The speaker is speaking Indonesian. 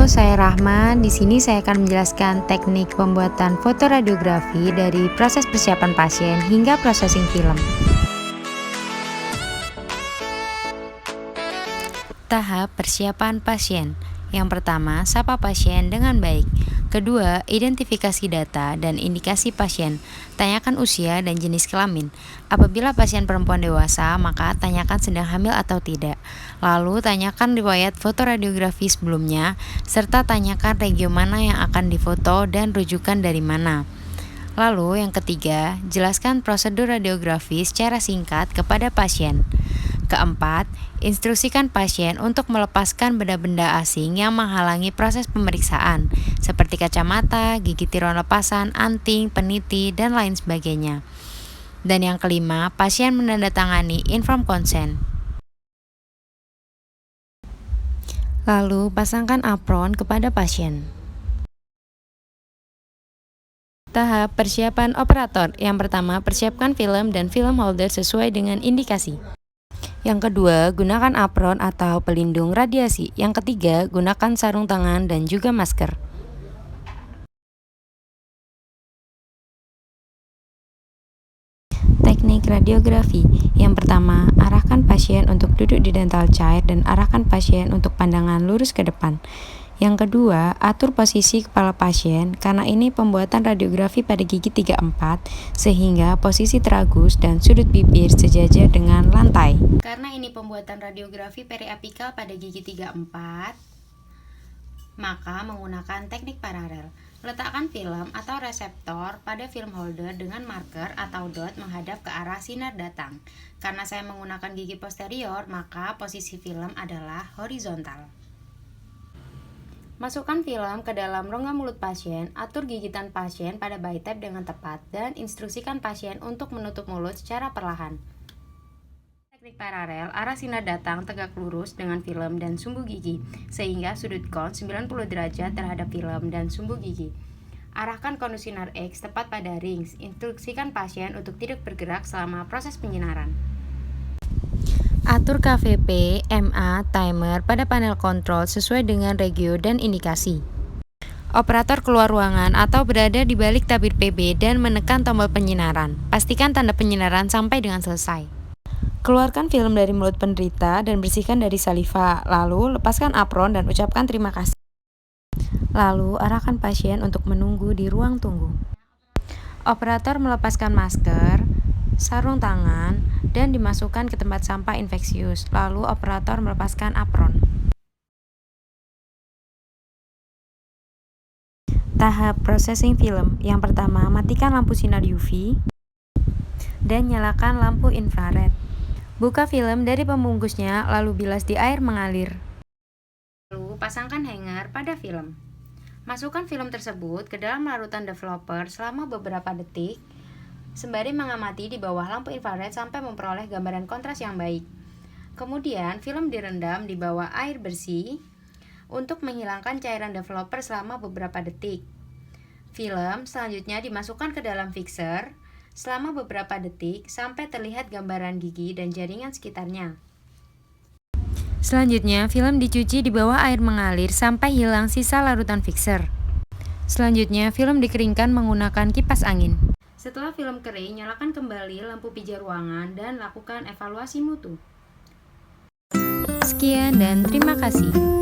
Halo, saya Rahman. Di sini saya akan menjelaskan teknik pembuatan fotoradiografi dari proses persiapan pasien hingga processing film. Tahap persiapan pasien. Yang pertama, sapa pasien dengan baik. Kedua, identifikasi data dan indikasi pasien. Tanyakan usia dan jenis kelamin. Apabila pasien perempuan dewasa, maka tanyakan sedang hamil atau tidak. Lalu, tanyakan riwayat fotoradiografi sebelumnya, serta tanyakan regio mana yang akan difoto dan rujukan dari mana. Lalu, yang ketiga, jelaskan prosedur radiografi secara singkat kepada pasien. Keempat, instruksikan pasien untuk melepaskan benda-benda asing yang menghalangi proses pemeriksaan, seperti kacamata, gigi tiruan lepasan, anting, peniti, dan lain sebagainya. Dan yang kelima, pasien menandatangani informed consent. Lalu, pasangkan apron kepada pasien. Tahap persiapan operator. Yang pertama, persiapkan film dan film holder sesuai dengan indikasi. Yang kedua, gunakan apron atau pelindung radiasi. Yang ketiga, gunakan sarung tangan dan juga masker. Teknik radiografi. Yang pertama, arahkan pasien untuk duduk di dental chair dan arahkan pasien untuk pandangan lurus ke depan. Yang kedua, atur posisi kepala pasien karena ini pembuatan radiografi pada gigi 3-4 sehingga posisi tragus dan sudut bibir sejajar dengan lantai. Karena ini pembuatan radiografi periapikal pada gigi 3-4, maka menggunakan teknik paralel. Letakkan film atau reseptor pada film holder dengan marker atau dot menghadap ke arah sinar datang. Karena saya menggunakan gigi posterior, maka posisi film adalah horizontal. Masukkan film ke dalam rongga mulut pasien, atur gigitan pasien pada bicep dengan tepat, dan instruksikan pasien untuk menutup mulut secara perlahan. Teknik paralel, arah sinar datang tegak lurus dengan film dan sumbu gigi, sehingga sudut kon 90 derajat terhadap film dan sumbu gigi. Arahkan konus sinar X tepat pada rings, instruksikan pasien untuk tidak bergerak selama proses penyinaran. Atur KVP, MA, timer pada panel kontrol sesuai dengan regio dan indikasi. Operator keluar ruangan atau berada di balik tabir PB dan menekan tombol penyinaran. Pastikan tanda penyinaran sampai dengan selesai. Keluarkan film dari mulut penderita dan bersihkan dari saliva. Lalu, lepaskan apron dan ucapkan terima kasih. Lalu, arahkan pasien untuk menunggu di ruang tunggu. Operator melepaskan masker, sarung tangan, dan dimasukkan ke tempat sampah infeksius. Lalu operator melepaskan apron. Tahap processing film. Yang pertama, matikan lampu sinar UV dan nyalakan lampu infrared. Buka film dari pembungkusnya, lalu bilas di air mengalir. Lalu pasangkan hanger pada film. Masukkan film tersebut ke dalam larutan developer selama beberapa detik, sembari mengamati di bawah lampu infrared sampai memperoleh gambaran kontras yang baik. Kemudian, film direndam di bawah air bersih untuk menghilangkan cairan developer selama beberapa detik. Film selanjutnya dimasukkan ke dalam fixer selama beberapa detik sampai terlihat gambaran gigi dan jaringan sekitarnya. Selanjutnya, film dicuci di bawah air mengalir sampai hilang sisa larutan fixer. Selanjutnya, film dikeringkan menggunakan kipas angin. Setelah film kering, nyalakan kembali lampu pijar ruangan dan lakukan evaluasi mutu. Sekian dan terima kasih.